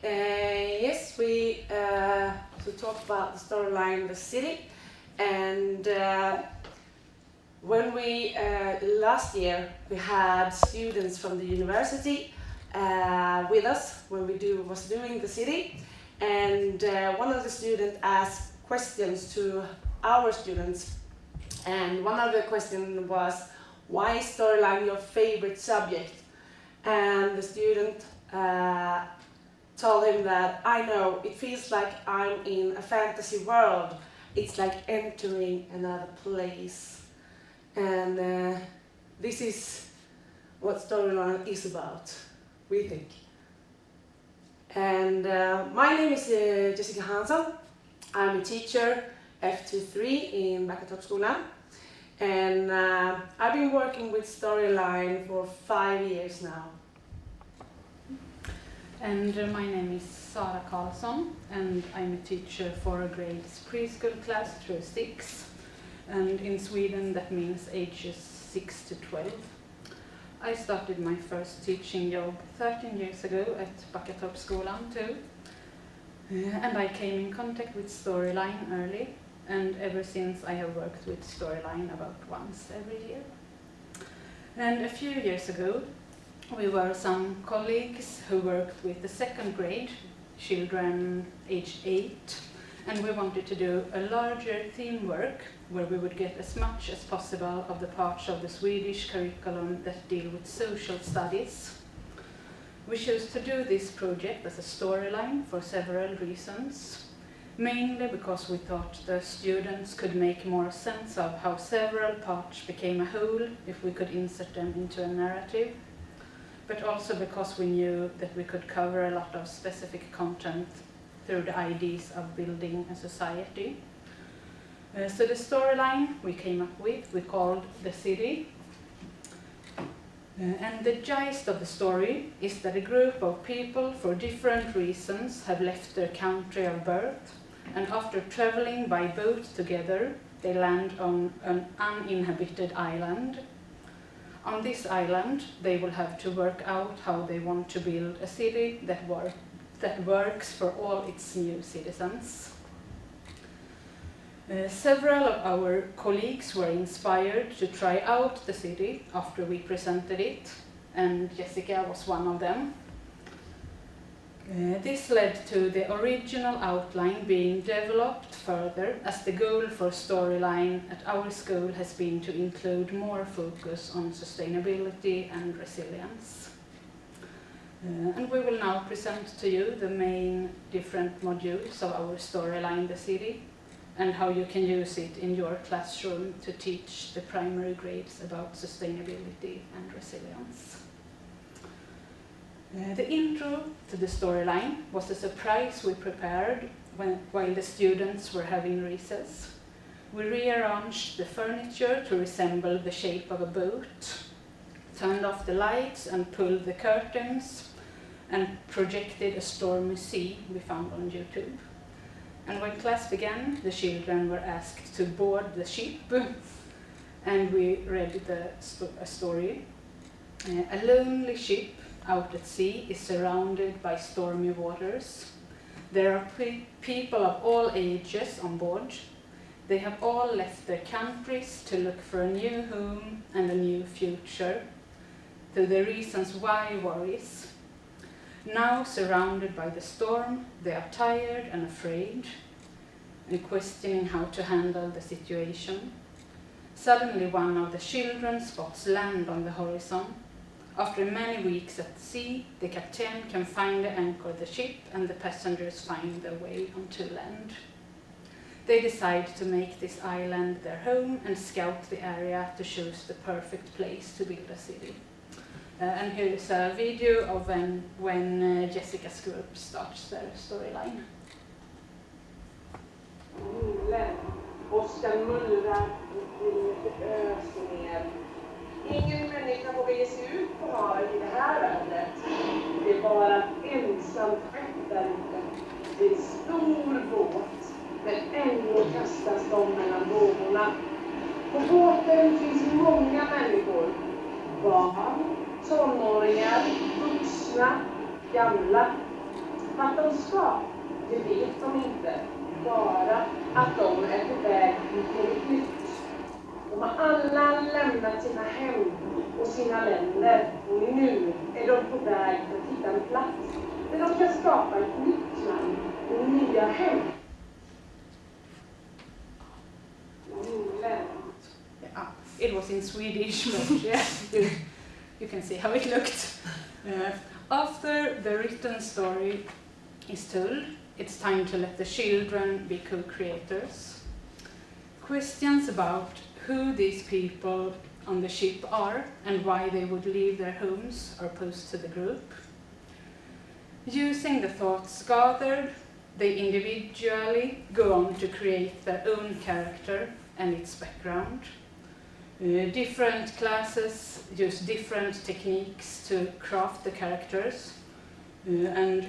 Yes, we to talk about the storyline, the city, and when we last year we had students from the university with us when we was doing the city, and one of the students asked questions to our students, and one of the questions was, why is storyline your favorite subject? And the student told him that, I know, it feels like I'm in a fantasy world. It's like entering another place. And this is what storyline is about, we think. And my name is Jessica Hansson. I'm a teacher, F23 in Backatorpsskolan. And I've been working with storyline for 5 years now. And my name is Sara Carlsson, and I'm a teacher for a grades preschool class through 6. And in Sweden that means ages 6 to 12. I started my first teaching job 13 years ago at Backatorpsskolan too. And I came in contact with storyline early, and ever since I have worked with storyline about once every year. And a few years ago we were some colleagues who worked with the second grade, children aged 8, and we wanted to do a larger theme work where we would get as much as possible of the parts of the Swedish curriculum that deal with social studies. We chose to do this project as a storyline for several reasons, mainly because we thought the students could make more sense of how several parts became a whole if we could insert them into a narrative, but also because we knew that we could cover a lot of specific content through the ideas of building a society. So the storyline we came up with, we called The City. And the gist of the story is that a group of people for different reasons have left their country of birth, and after traveling by boat together, they land on an uninhabited island. On this island, they will have to work out how they want to build a city that works for all its new citizens. Several of our colleagues were inspired to try out the city after we presented it, and Jessica was one of them. This led to the original outline being developed further, as the goal for storyline at our school has been to include more focus on sustainability and resilience. And we will now present to you the main different modules of our storyline, The City, and how you can use it in your classroom to teach the primary grades about sustainability and resilience. The intro to the storyline was a surprise we prepared while the students were having recess. We rearranged the furniture to resemble the shape of a boat, turned off the lights and pulled the curtains, and projected a stormy sea we found on YouTube. And when class began, the children were asked to board the ship, and we read a story. A lonely ship out at sea is surrounded by stormy waters. There are people of all ages on board. They have all left their countries to look for a new home and a new future. To the reasons why worries. Now surrounded by the storm, they are tired and afraid and questioning how to handle the situation. Suddenly one of the children spots land on the horizon. After many weeks at sea, the captain can finally anchor the ship and the passengers find their way onto land. They decide to make this island their home and scout the area to choose the perfect place to build a city. And here is a video of when Jessica's group starts their storyline. Åskan mullrar och öser ner. Ingen människa vågar ge sig ut på havet i det här vädret. Det är bara ett ensamt skepp där ute. Det är en stor båt, men ändå kastas de mellan vågorna. På båten finns många människor. Barn, tonåringar, vuxna, gamla. Vart de ska, det vet de inte. Bara att de är på väg mot något nytt. De har alla lämnat sina hem och sina länder och nu är de på väg för att hitta en plats där de kan skapa ett nytt land och nya hem. Yeah, it was in Swedish, but yeah, you can see how it looked. After the written story is told, it's time to let the children be co-creators. Questions about who these people on the ship are and why they would leave their homes are posed to the group. Using the thoughts gathered, they individually go on to create their own character and its background. Different classes use different techniques to craft the characters, and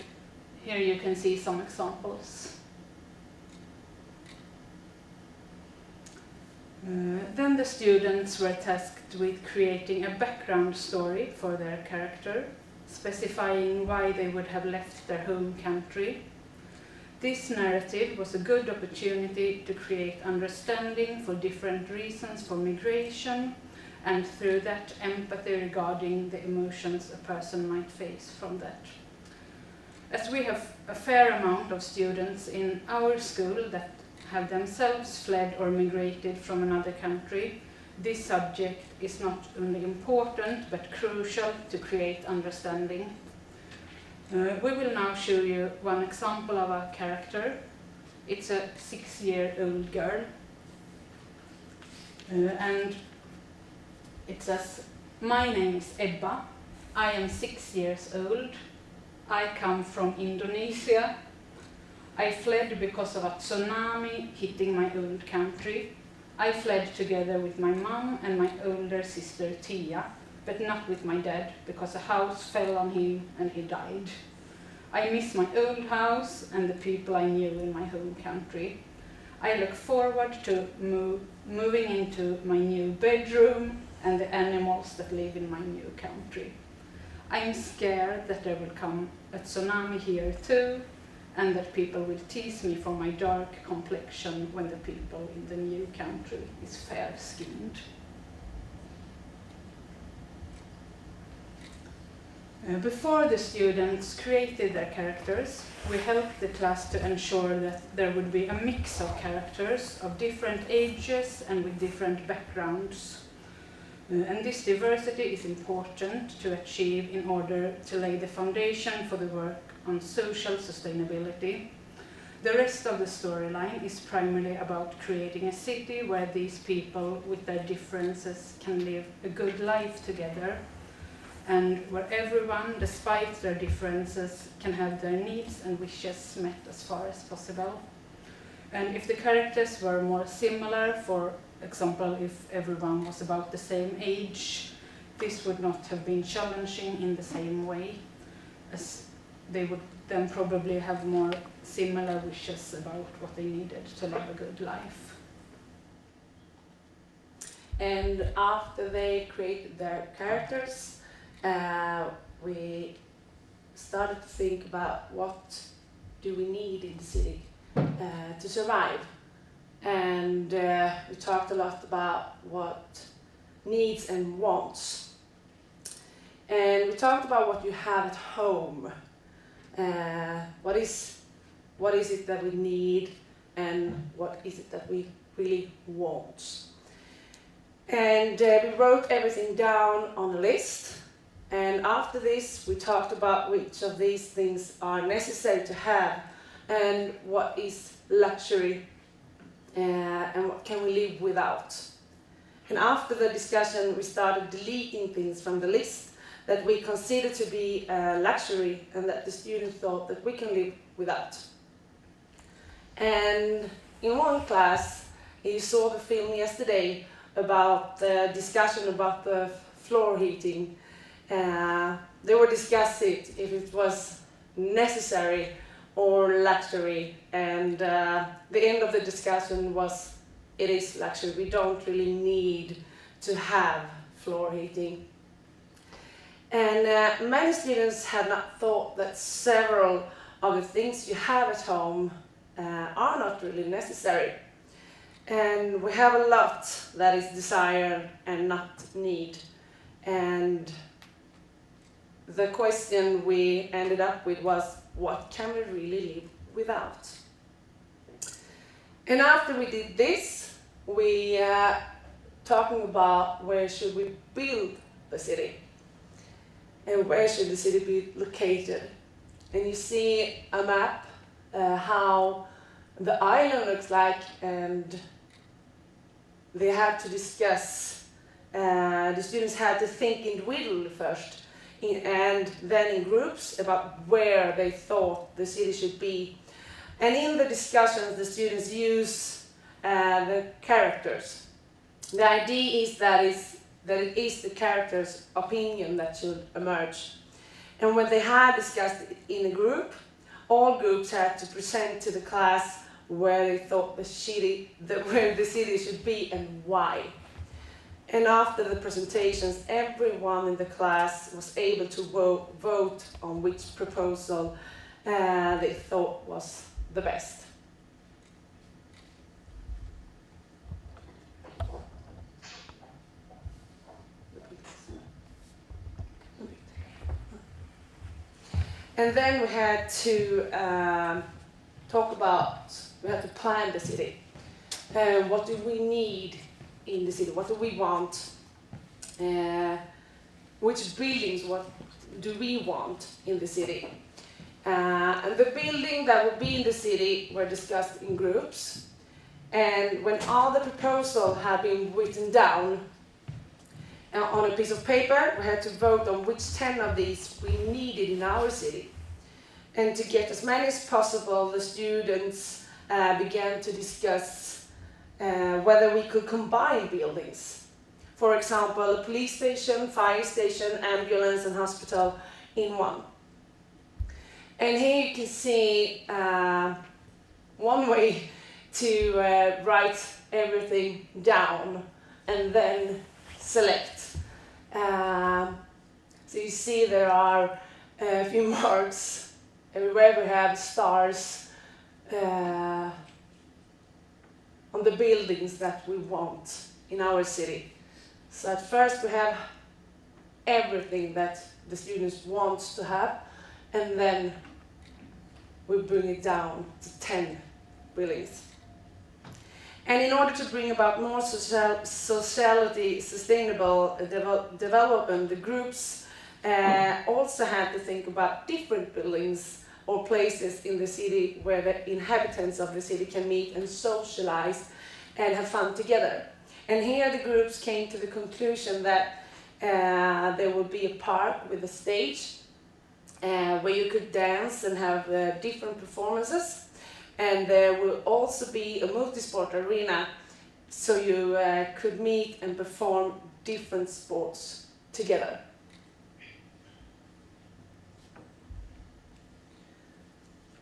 here you can see some examples. Then the students were tasked with creating a background story for their character, specifying why they would have left their home country. This narrative was a good opportunity to create understanding for different reasons for migration, and through that empathy regarding the emotions a person might face from that. As we have a fair amount of students in our school that have themselves fled or migrated from another country, this subject is not only important but crucial to create understanding. We will now show you one example of a character. It's a 6-year-old girl. And it says, "My name is Ebba. I am 6 years old. I come from Indonesia. I fled because of a tsunami hitting my old country. I fled together with my mom and my older sister Tia, but not with my dad because a house fell on him and he died. I miss my old house and the people I knew in my home country. I look forward to moving into my new bedroom and the animals that live in my new country. I'm scared that there will come a tsunami here too, and that people will tease me for my dark complexion when the people in the new country is fair-skinned." Before the students created their characters, we helped the class to ensure that there would be a mix of characters of different ages and with different backgrounds. And this diversity is important to achieve in order to lay the foundation for the work on social sustainability. The rest of the storyline is primarily about creating a city where these people with their differences can live a good life together, and where everyone, despite their differences, can have their needs and wishes met as far as possible. And if the characters were more similar, for example, if everyone was about the same age, this would not have been challenging in the same way, as they would then probably have more similar wishes about what they needed to live a good life. And after they created their characters, we started to think about what do we need in the city to survive. And we talked a lot about what needs and wants. And we talked about what you have at home. What is it that we need, and what is it that we really want? And we wrote everything down on a list. And after this, we talked about which of these things are necessary to have, and what is luxury, and what can we live without. And after the discussion, we started deleting things from the list that we consider to be luxury and that the students thought that we can live without. And in one class, you saw the film yesterday about the discussion about the floor heating. They were discussing if it was necessary or luxury, and the end of the discussion was it is luxury. We don't really need to have floor heating. And many students had not thought that several of the things you have at home are not really necessary. And we have a lot that is desire and not need. And the question we ended up with was, what can we really live without? And after we did this, we talking about where should we build the city and where should the city be located. And you see a map how the island looks like, and they had to discuss, the students had to think individually first and then in groups about where they thought the city should be. And in the discussions, the students use the characters. The idea is that it is the character's opinion that should emerge. And when they had discussed it in a group, all groups had to present to the class where they thought where the city should be and why. And after the presentations, everyone in the class was able to vote on which proposal they thought was the best. And then we had to we had to plan the city. What do we need in the city? What do we want? Which buildings, what do we want in the city? And the building that would be in the city were discussed in groups. And when all the proposals had been written down on a piece of paper, we had to vote on which 10 of these we needed in our city. And to get as many as possible, the students began to discuss whether we could combine buildings. For example, a police station, fire station, ambulance and hospital in one. And here you can see one way to write everything down and then select. So you see there are a few marks everywhere. We have stars on the buildings that we want in our city. So at first we have everything that the students want to have, and then we bring it down to 10 buildings. And in order to bring about more socially sustainable development, the groups also had to think about different buildings or places in the city where the inhabitants of the city can meet and socialize and have fun together. And here the groups came to the conclusion that there would be a park with a stage where you could dance and have different performances. And there will also be a multi-sport arena, so you could meet and perform different sports together.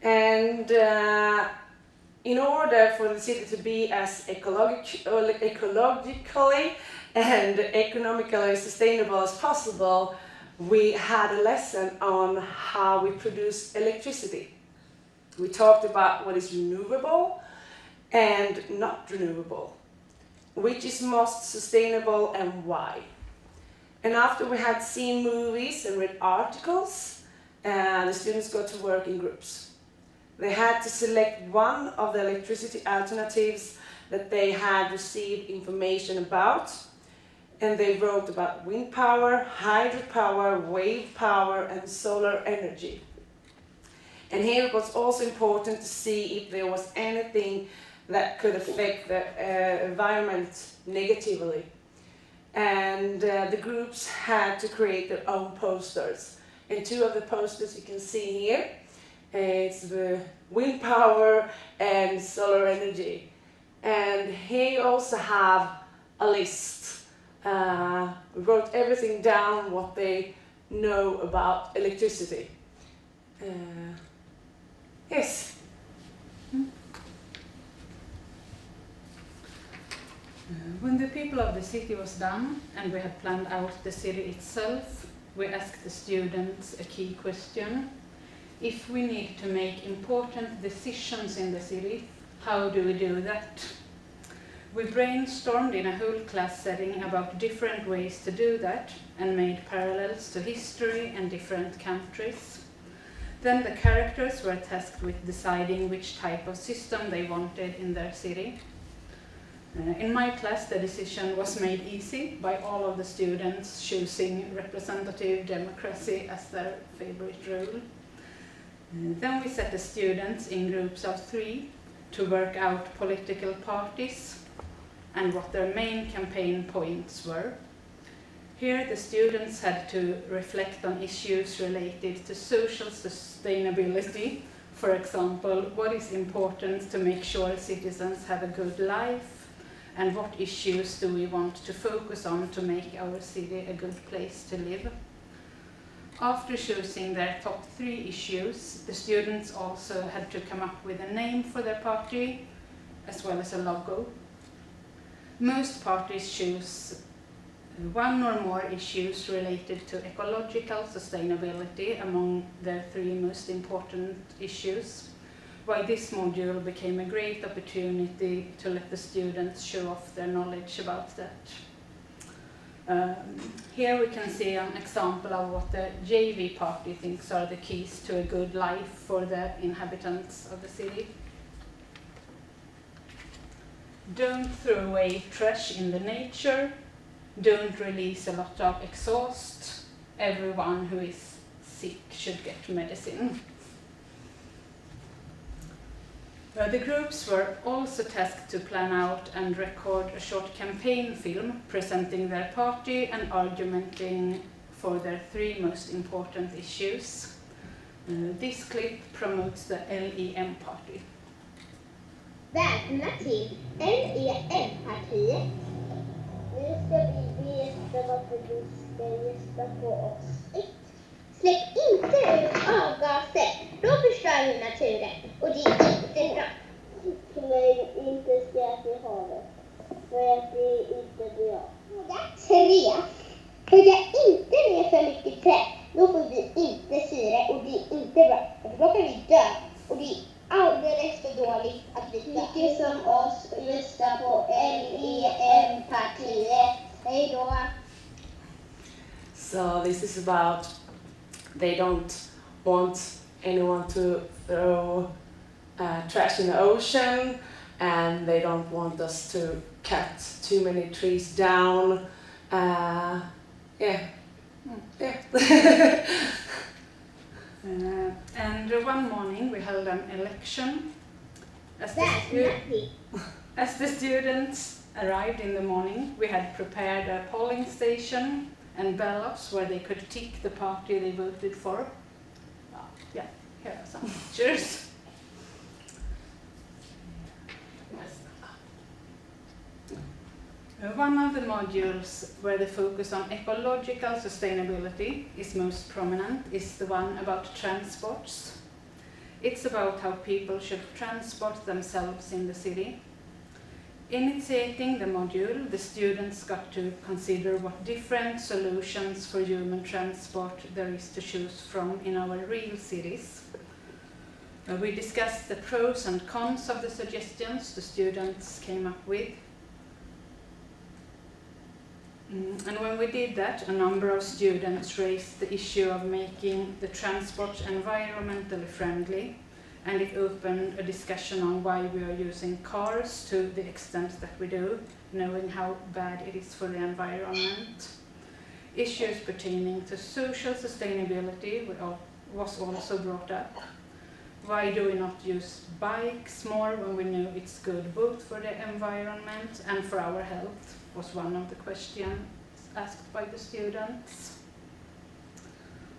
And in order for the city to be as ecologically and economically sustainable as possible, we had a lesson on how we produce electricity. We talked about what is renewable and not renewable, which is most sustainable and why. And after we had seen movies and read articles, the students got to work in groups. They had to select one of the electricity alternatives that they had received information about, and they wrote about wind power, hydropower, wave power, and solar energy. And here it was also important to see if there was anything that could affect the environment negatively. And the groups had to create their own posters. And two of the posters you can see here, it's the wind power and solar energy. And here you also have a list. We wrote everything down, what they know about electricity. Yes. When the people of the city was done and we had planned out the city itself, we asked the students a key question. If we need to make important decisions in the city, how do we do that? We brainstormed in a whole class setting about different ways to do that and made parallels to history and different countries. Then the characters were tasked with deciding which type of system they wanted in their city. In my class, the decision was made easy by all of the students choosing representative democracy as their favorite rule. Then we set the students in groups of 3 to work out political parties and what their main campaign points were. Here the students had to reflect on issues related to social sustainability. For example, what is important to make sure citizens have a good life, and what issues do we want to focus on to make our city a good place to live. After choosing their top 3 issues, the students also had to come up with a name for their party, as well as a logo. Most parties choose 1 or more issues related to ecological sustainability among their 3 most important issues, while this module became a great opportunity to let the students show off their knowledge about that. Here we can see an example of what the JV party thinks are the keys to a good life for the inhabitants of the city. Don't throw away trash in the nature. Don't release a lot of exhaust. Everyone who is sick should get medicine. The groups were also tasked to plan out and record a short campaign film presenting their party and argumenting for their 3 most important issues. This clip promotes the LEM party. Välkomna till LEM-partiet. Nu ska vi veta varför du ska rösta på oss. 1. Släpp inte ut avgaser. Då förstör vi naturen. Och det är inte bra. Släng inte skräp i havet. För att det är inte bra. 3. Hugga inte ner för mycket trä. Då får vi inte syre och det är inte bra. För då kan vi dö. Och det är alldeles för dåligt att vi tycker som oss rösta på LEM-partiet. Hej då! So this is about they don't want anyone to throw trash in the ocean, and they don't want us to cut too many trees down. And one morning we held an election. As the students arrived in the morning, we had prepared a polling station and ballots where they could tick the party they voted for. Yeah, here are some pictures. One of the modules where the focus on ecological sustainability is most prominent is the one about transports. It's about how people should transport themselves in the city. Initiating the module, the students got to consider what different solutions for human transport there is to choose from in our real cities. We discussed the pros and cons of the suggestions the students came up with. And when we did that, a number of students raised the issue of making the transport environmentally friendly, and it opened a discussion on why we are using cars to the extent that we do, knowing how bad it is for the environment. Issues pertaining to social sustainability was also brought up. Why do we not use bikes more when we know it's good both for the environment and for our health, was one of the questions asked by the students.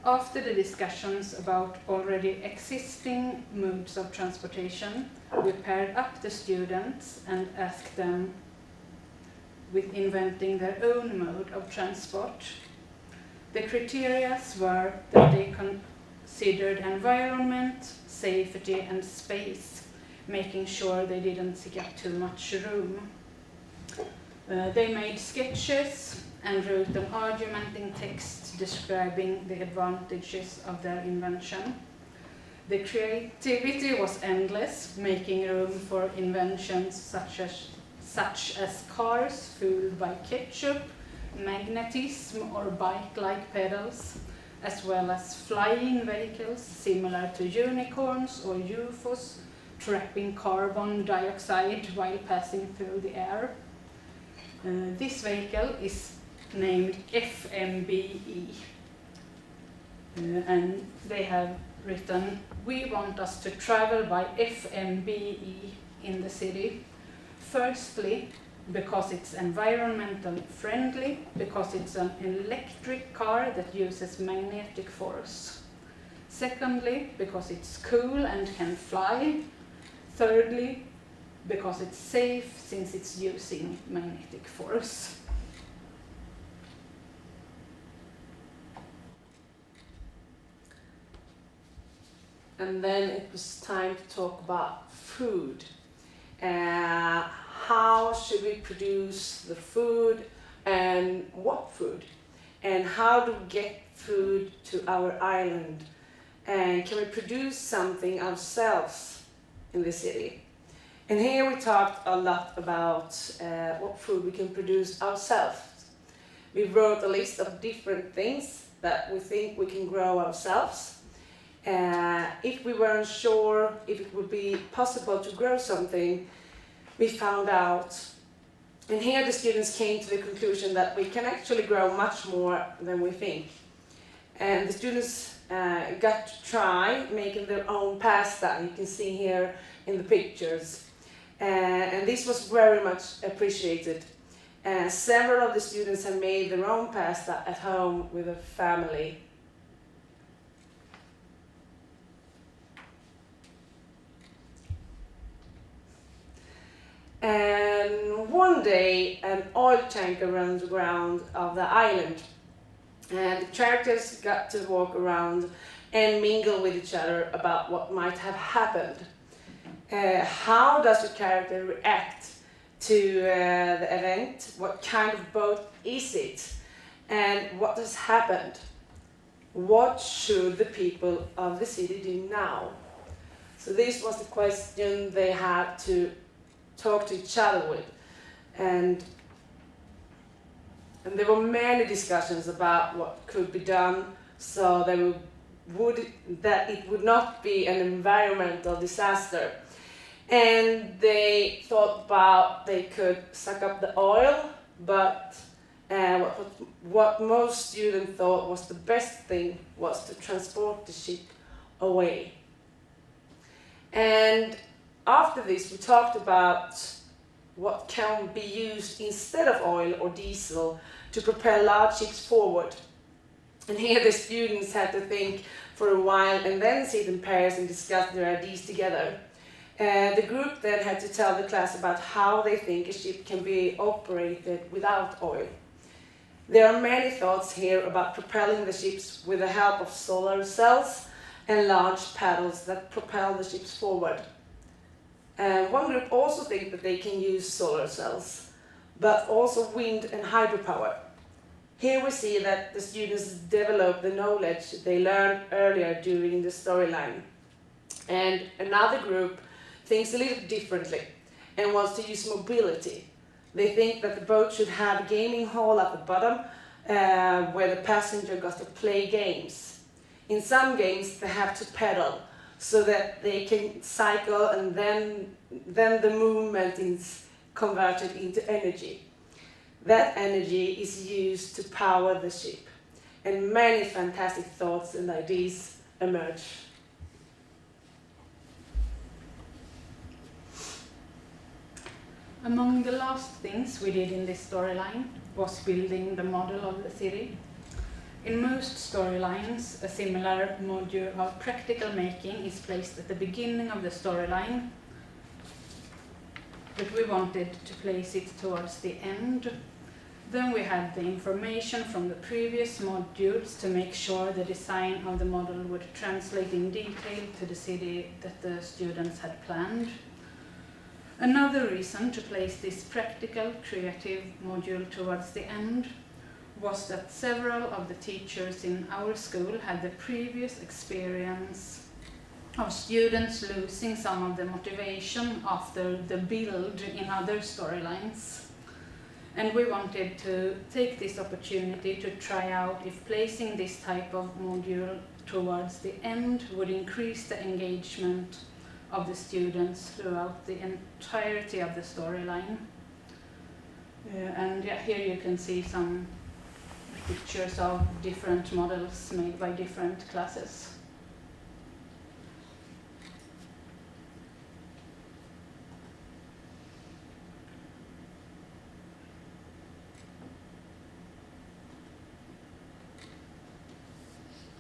After the discussions about already existing modes of transportation, we paired up the students and asked them with inventing their own mode of transport. The criteria were that they considered environment, safety and space, making sure they didn't take up too much room. They made sketches and wrote an argumenting text describing the advantages of their invention. The creativity was endless, making room for inventions such as cars fueled by ketchup, magnetism or bike-like pedals, as well as flying vehicles similar to unicorns or UFOs, trapping carbon dioxide while passing through the air. This vehicle is named FMBE, and they have written, "We want us to travel by FMBE in the city. Firstly, because it's environmental friendly, because it's an electric car that uses magnetic force. Secondly, because it's cool and can fly. Thirdly, because it's safe since it's using magnetic force." And then it was time to talk about food. How should we produce the food and what food? And how do we get food to our island? And can we produce something ourselves in the city? And here we talked a lot about what food we can produce ourselves. We wrote a list of different things that we think we can grow ourselves. If we weren't sure if it would be possible to grow something, we found out. And here the students came to the conclusion that we can actually grow much more than we think. And the students got to try making their own pasta. You can see here in the pictures. And this was very much appreciated. Several of the students have made their own pasta at home with their family. And one day, an oil tanker runs around of the island, and the characters got to walk around and mingle with each other about what might have happened. How does the character react to the event? What kind of boat is it? And what has happened? What should the people of the city do now? So this was the question they had to talk to each other with, and there were many discussions about what could be done so that it would not be an environmental disaster. And they thought about they could suck up the oil, but what most students thought was the best thing was to transport the ship away. And after this, we talked about what can be used instead of oil or diesel to propel large ships forward. And here the students had to think for a while and then sit in pairs and discuss their ideas together. The group then had to tell the class about how they think a ship can be operated without oil. There are many thoughts here about propelling the ships with the help of solar cells and large paddles that propel the ships forward. One group also thinks that they can use solar cells, but also wind and hydropower. Here we see that the students develop the knowledge they learned earlier during the storyline. And another group thinks a little differently and wants to use mobility. They think that the boat should have a gaming hall at the bottom where the passenger got to play games. In some games they have to pedal, so that they can cycle, and then the movement is converted into energy. That energy is used to power the ship, and many fantastic thoughts and ideas emerge. Among the last things we did in this storyline was building the model of the city. In most storylines, a similar module of practical making is placed at the beginning of the storyline, but we wanted to place it towards the end. Then we had the information from the previous modules to make sure the design of the model would translate in detail to the city that the students had planned. Another reason to place this practical, creative module towards the end was that several of the teachers in our school had the previous experience of students losing some of the motivation after the build in other storylines. And we wanted to take this opportunity to try out if placing this type of module towards the end would increase the engagement of the students throughout the entirety of the storyline. Here you can see some pictures of different models made by different classes.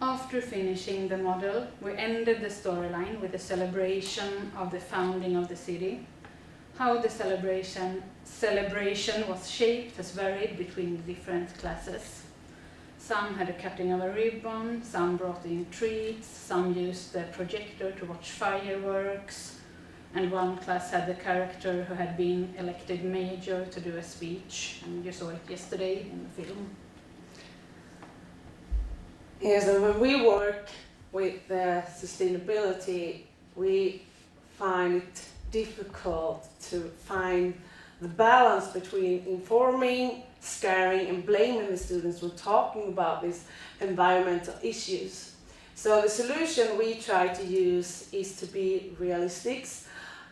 After finishing the model, we ended the storyline with a celebration of the founding of the city. How the celebration was shaped has varied between the different classes. Some had a cutting of a ribbon, some brought in treats, some used the projector to watch fireworks, and one class had the character who had been elected mayor to do a speech, and you saw it yesterday in the film. Yes, and when we work with sustainability, we find it difficult to find the balance between informing, scaring, and blaming the students when talking about these environmental issues. So the solution we try to use is to be realistic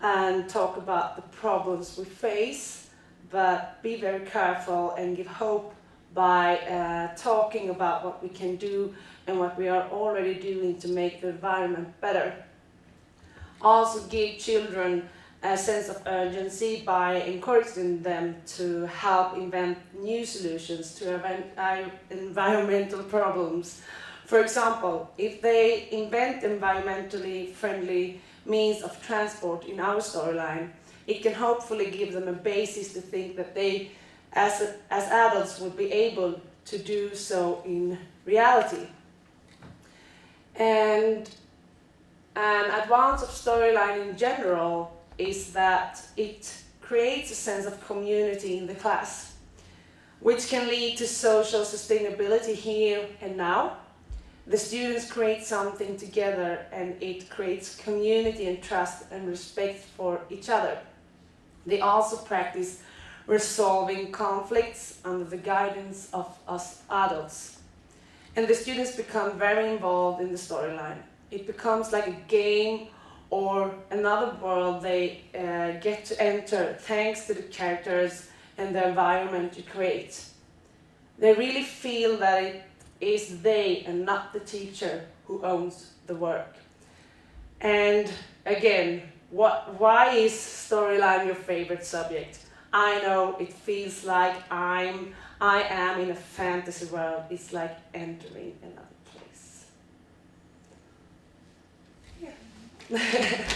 and talk about the problems we face, but be very careful and give hope by talking about what we can do and what we are already doing to make the environment better. Also give children a sense of urgency by encouraging them to help invent new solutions to environmental problems. For example, if they invent environmentally friendly means of transport in our storyline, it can hopefully give them a basis to think that they as adults would be able to do so in reality. And an advantage of storyline in general is that it creates a sense of community in the class, which can lead to social sustainability here and now. The students create something together and it creates community and trust and respect for each other. They also practice resolving conflicts under the guidance of us adults. And the students become very involved in the storyline. It becomes like a game or another world they get to enter thanks to the characters and the environment you create. They really feel that it is they and not the teacher who owns the work. And again, why is storyline your favorite subject? I know it feels like I am in a fantasy world. It's like entering another place. Yeah.